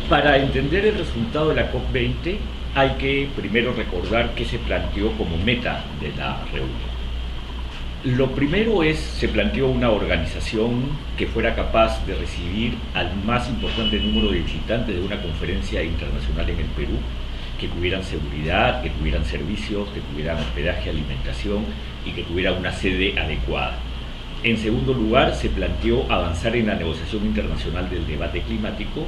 Para entender el resultado de la COP20 hay que primero recordar qué se planteó como meta de la reunión. Lo primero se planteó una organización que fuera capaz de recibir al más importante número de visitantes de una conferencia internacional en el Perú, que tuvieran seguridad, que tuvieran servicios, que tuvieran hospedaje, alimentación y que tuvieran una sede adecuada. En segundo lugar, se planteó avanzar en la negociación internacional del debate climático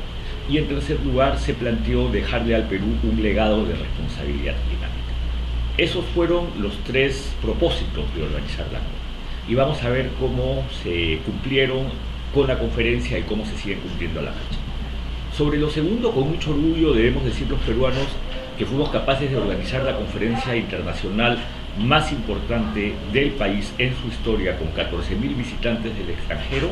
y en tercer lugar, se planteó dejarle al Perú un legado de responsabilidad climática. Esos fueron los tres propósitos de organizar la COP. Y vamos a ver cómo se cumplieron con la conferencia y cómo se siguen cumpliendo a la fecha. Sobre lo segundo, con mucho orgullo debemos decir los peruanos que fuimos capaces de organizar la conferencia internacional más importante del país en su historia, con 14.000 visitantes del extranjero,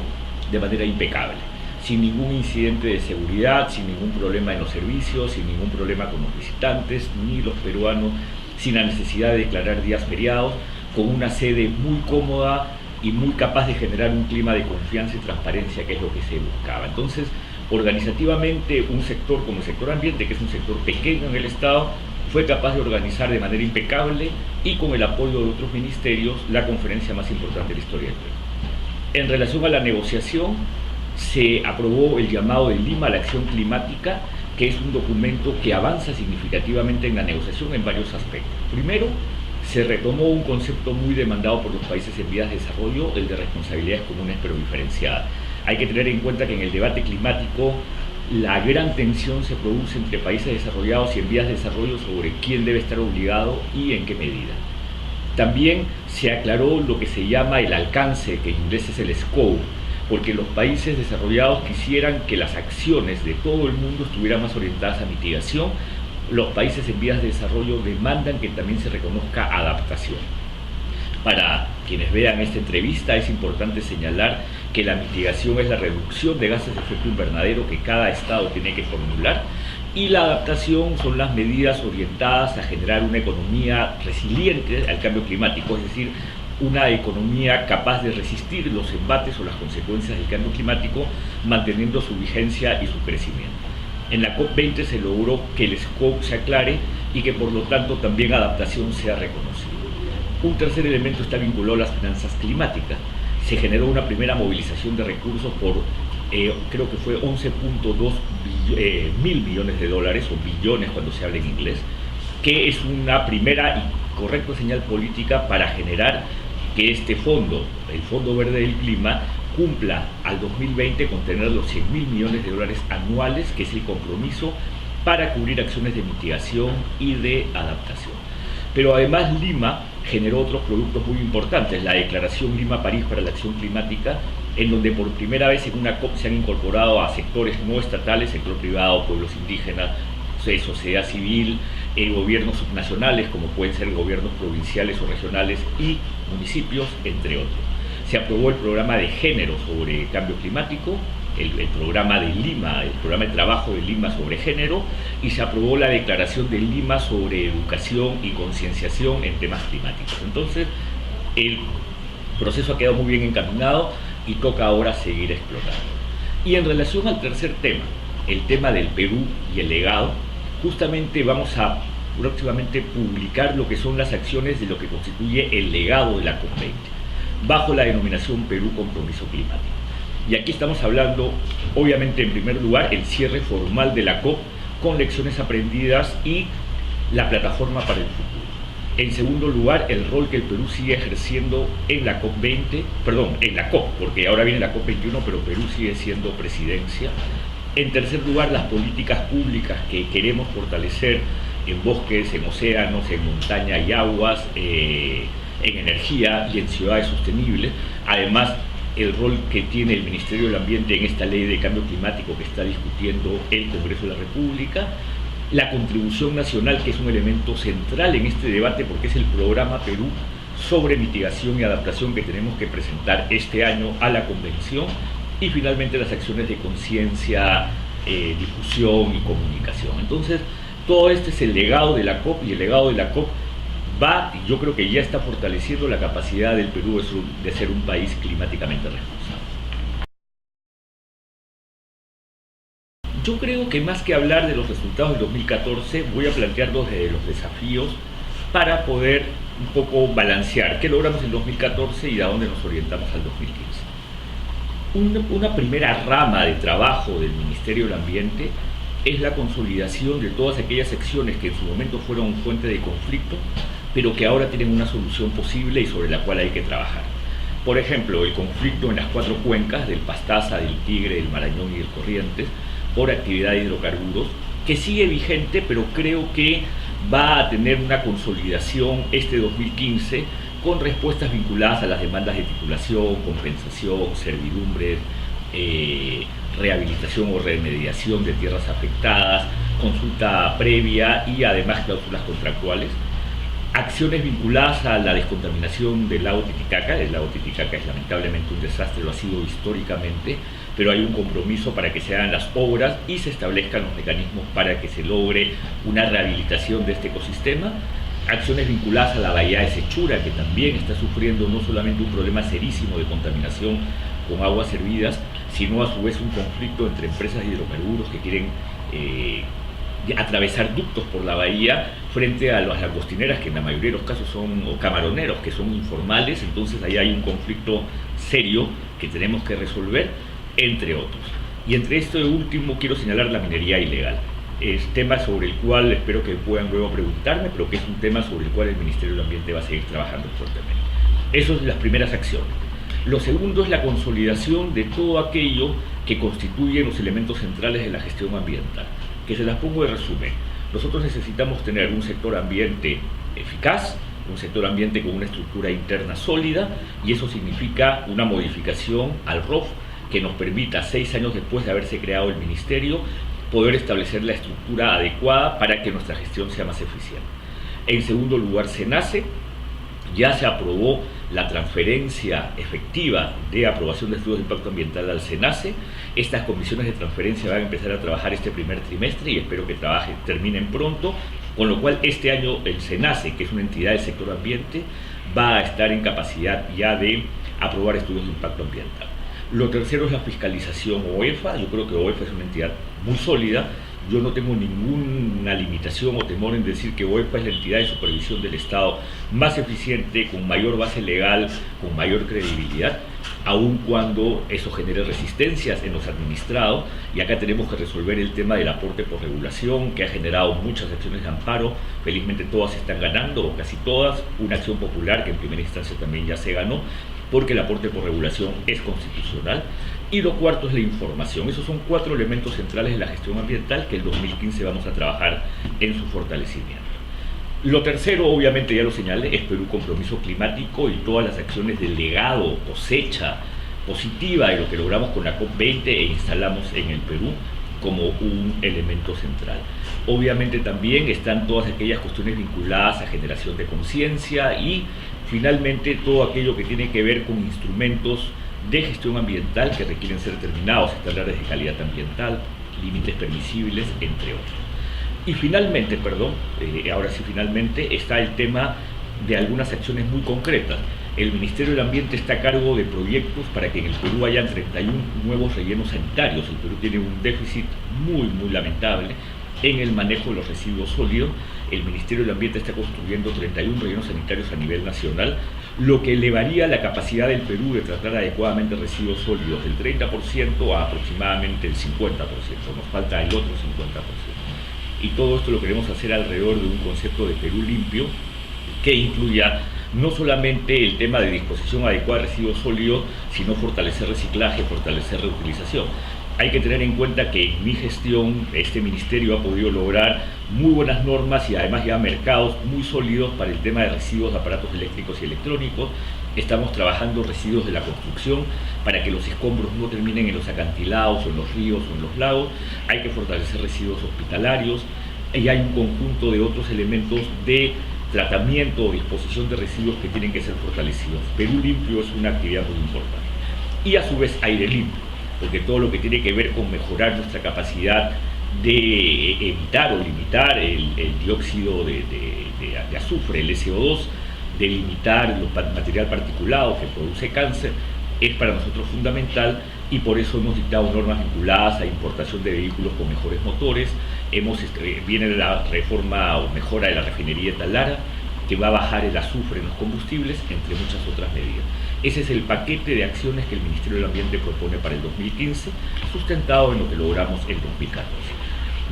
de manera impecable, sin ningún incidente de seguridad, sin ningún problema en los servicios, sin ningún problema con los visitantes, ni los peruanos, sin la necesidad de declarar días feriados, con una sede muy cómoda y muy capaz de generar un clima de confianza y transparencia, que es lo que se buscaba. Entonces, organizativamente, un sector como el sector ambiente, que es un sector pequeño en el Estado, fue capaz de organizar de manera impecable y con el apoyo de otros ministerios la conferencia más importante de la historia del Perú. En relación a la negociación, se aprobó el llamado de Lima a la Acción Climática, que es un documento que avanza significativamente en la negociación en varios aspectos. Primero, se retomó un concepto muy demandado por los países en vías de desarrollo, el de responsabilidades comunes pero diferenciadas. Hay que tener en cuenta que en el debate climático la gran tensión se produce entre países desarrollados y en vías de desarrollo sobre quién debe estar obligado y en qué medida. También se aclaró lo que se llama el alcance, que en inglés es el scope, porque los países desarrollados quisieran que las acciones de todo el mundo estuvieran más orientadas a mitigación. Los países en vías de desarrollo demandan que también se reconozca adaptación. Para quienes vean esta entrevista, es importante señalar que la mitigación es la reducción de gases de efecto invernadero que cada estado tiene que formular, y la adaptación son las medidas orientadas a generar una economía resiliente al cambio climático, es decir, una economía capaz de resistir los embates o las consecuencias del cambio climático, manteniendo su vigencia y su crecimiento. En la COP20 se logró que el scope se aclare y que por lo tanto también adaptación sea reconocida. Un tercer elemento está vinculado a las finanzas climáticas. Se generó una primera movilización de recursos por, creo que fue 11.2 mil millones de dólares, o billones cuando se habla en inglés, que es una primera y correcta señal política para generar que este fondo, el Fondo Verde del Clima, cumpla al 2020 con tener los 100.000 millones de dólares anuales, que es el compromiso para cubrir acciones de mitigación y de adaptación. Pero además Lima generó otros productos muy importantes, la Declaración Lima-París para la Acción Climática, en donde por primera vez en una COP se han incorporado a sectores no estatales, sector privado, pueblos indígenas, sociedad civil, gobiernos subnacionales, como pueden ser gobiernos provinciales o regionales y municipios, entre otros. Se aprobó el programa de género sobre cambio climático, el programa de Lima, el programa de trabajo de Lima sobre género, y se aprobó la declaración de Lima sobre educación y concienciación en temas climáticos. Entonces, el proceso ha quedado muy bien encaminado y toca ahora seguir explorando. Y en relación al tercer tema, el tema del Perú y el legado, justamente vamos a próximamente publicar lo que son las acciones de lo que constituye el legado de la COP20, bajo la denominación Perú Compromiso Climático. Y aquí estamos hablando, obviamente, en primer lugar, el cierre formal de la COP con lecciones aprendidas y la plataforma para el futuro. En segundo lugar, el rol que el Perú sigue ejerciendo en la en la COP, porque ahora viene la COP21, pero Perú sigue siendo presidencia. En tercer lugar, las políticas públicas que queremos fortalecer en bosques, en océanos, en montaña y aguas, en energía y en ciudades sostenibles. Además, el rol que tiene el Ministerio del Ambiente en esta ley de cambio climático que está discutiendo el Congreso de la República. La contribución nacional, que es un elemento central en este debate porque es el programa Perú sobre mitigación y adaptación que tenemos que presentar este año a la Convención. Y finalmente las acciones de conciencia, difusión y comunicación. Entonces, todo este es el legado de la COP, y el legado de la COP y yo creo que ya está fortaleciendo la capacidad del Perú de ser un país climáticamente responsable. Yo creo que más que hablar de los resultados del 2014, voy a plantear dos de los desafíos para poder un poco balancear qué logramos en 2014 y a dónde nos orientamos al 2015. Una primera rama de trabajo del Ministerio del Ambiente es la consolidación de todas aquellas secciones que en su momento fueron fuente de conflicto, pero que ahora tienen una solución posible y sobre la cual hay que trabajar. Por ejemplo, el conflicto en las 4 cuencas del Pastaza, del Tigre, del Marañón y del Corrientes por actividad de hidrocarburos, que sigue vigente, pero creo que va a tener una consolidación este 2015 con respuestas vinculadas a las demandas de titulación, compensación, servidumbres, rehabilitación o remediación de tierras afectadas, consulta previa y además cláusulas contractuales. Acciones vinculadas a la descontaminación del lago Titicaca. El lago Titicaca es lamentablemente un desastre, lo ha sido históricamente, pero hay un compromiso para que se hagan las obras y se establezcan los mecanismos para que se logre una rehabilitación de este ecosistema. Acciones vinculadas a la bahía de Sechura, que también está sufriendo no solamente un problema serísimo de contaminación con aguas hervidas, sino a su vez un conflicto entre empresas de hidrocarburos que quieren atravesar ductos por la bahía frente a las langostineras, que en la mayoría de los casos son, o camaroneros, que son informales. Entonces ahí hay un conflicto serio que tenemos que resolver, entre otros. Y entre esto último quiero señalar la minería ilegal. Es tema sobre el cual espero que puedan luego preguntarme, pero que es un tema sobre el cual el Ministerio del Ambiente va a seguir trabajando fuertemente. Esas son las primeras acciones. Lo segundo es la consolidación de todo aquello que constituye los elementos centrales de la gestión ambiental, que se las pongo de resumen. Nosotros necesitamos tener un sector ambiente eficaz, un sector ambiente con una estructura interna sólida, y eso significa una modificación al ROF que nos permita, 6 años después de haberse creado el Ministerio, poder establecer la estructura adecuada para que nuestra gestión sea más eficiente. En segundo lugar, SENACE. Ya se aprobó la transferencia efectiva de aprobación de estudios de impacto ambiental al SENACE. Estas comisiones de transferencia van a empezar a trabajar este primer trimestre y espero que terminen pronto, con lo cual este año el SENACE, que es una entidad del sector ambiente, va a estar en capacidad ya de aprobar estudios de impacto ambiental. Lo tercero es la fiscalización OEFA. Yo creo que OEFA es una entidad muy sólida. Yo no tengo ninguna limitación o temor en decir que OEFA es la entidad de supervisión del Estado más eficiente, con mayor base legal, con mayor credibilidad, aun cuando eso genere resistencias en los administrados. Y acá tenemos que resolver el tema del aporte por regulación, que ha generado muchas acciones de amparo. Felizmente todas están ganando, o casi todas. Una acción popular que en primera instancia también ya se ganó, porque el aporte por regulación es constitucional. Y lo cuarto es la información. Esos son 4 elementos centrales de la gestión ambiental que el 2015 vamos a trabajar en su fortalecimiento. Lo tercero, obviamente ya lo señalé, es Perú Compromiso Climático y todas las acciones de legado, cosecha positiva de lo que logramos con la COP20 e instalamos en el Perú como un elemento central. Obviamente también están todas aquellas cuestiones vinculadas a generación de conciencia y finalmente todo aquello que tiene que ver con instrumentos de gestión ambiental que requieren ser determinados, estándares de calidad ambiental, límites permisibles, entre otros. Y finalmente, ahora sí finalmente, está el tema de algunas acciones muy concretas. El Ministerio del Ambiente está a cargo de proyectos para que en el Perú hayan 31 nuevos rellenos sanitarios. El Perú tiene un déficit muy lamentable en el manejo de los residuos sólidos. El Ministerio del Ambiente está construyendo 31 rellenos sanitarios a nivel nacional, lo que elevaría la capacidad del Perú de tratar adecuadamente residuos sólidos del 30% a aproximadamente el 50%. Nos falta el otro 50%. Y todo esto lo queremos hacer alrededor de un concepto de Perú limpio que incluya no solamente el tema de disposición adecuada de residuos sólidos, sino fortalecer reciclaje, fortalecer reutilización. Hay que tener en cuenta que en mi gestión este ministerio ha podido lograr muy buenas normas y además ya mercados muy sólidos para el tema de residuos de aparatos eléctricos y electrónicos. Estamos trabajando residuos de la construcción para que los escombros no terminen en los acantilados o en los ríos o en los lagos. Hay que fortalecer residuos hospitalarios y hay un conjunto de otros elementos de tratamiento o disposición de residuos que tienen que ser fortalecidos. Perú Limpio es una actividad muy importante. Y a su vez Aire Limpio, porque todo lo que tiene que ver con mejorar nuestra capacidad de evitar o limitar el dióxido de azufre, el SO2, de limitar el material particulado que produce cáncer, es para nosotros fundamental y por eso hemos dictado normas vinculadas a importación de vehículos con mejores motores. Viene la reforma o mejora de la refinería de Talara, que va a bajar el azufre en los combustibles, entre muchas otras medidas. Ese es el paquete de acciones que el Ministerio del Ambiente propone para el 2015, sustentado en lo que logramos en 2014.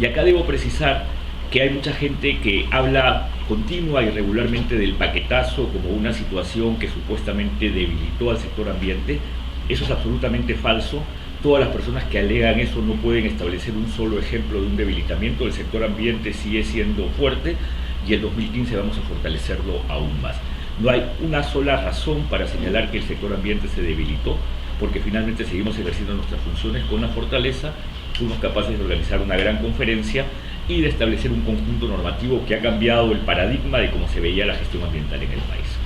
Y acá debo precisar que hay mucha gente que habla continua y regularmente del paquetazo como una situación que supuestamente debilitó al sector ambiente. Eso es absolutamente falso. Todas las personas que alegan eso no pueden establecer un solo ejemplo de un debilitamiento. El sector ambiente sigue siendo fuerte y el 2015 vamos a fortalecerlo aún más. No hay una sola razón para señalar que el sector ambiente se debilitó, porque finalmente seguimos ejerciendo nuestras funciones con la fortaleza. Fuimos capaces de organizar una gran conferencia y de establecer un conjunto normativo que ha cambiado el paradigma de cómo se veía la gestión ambiental en el país.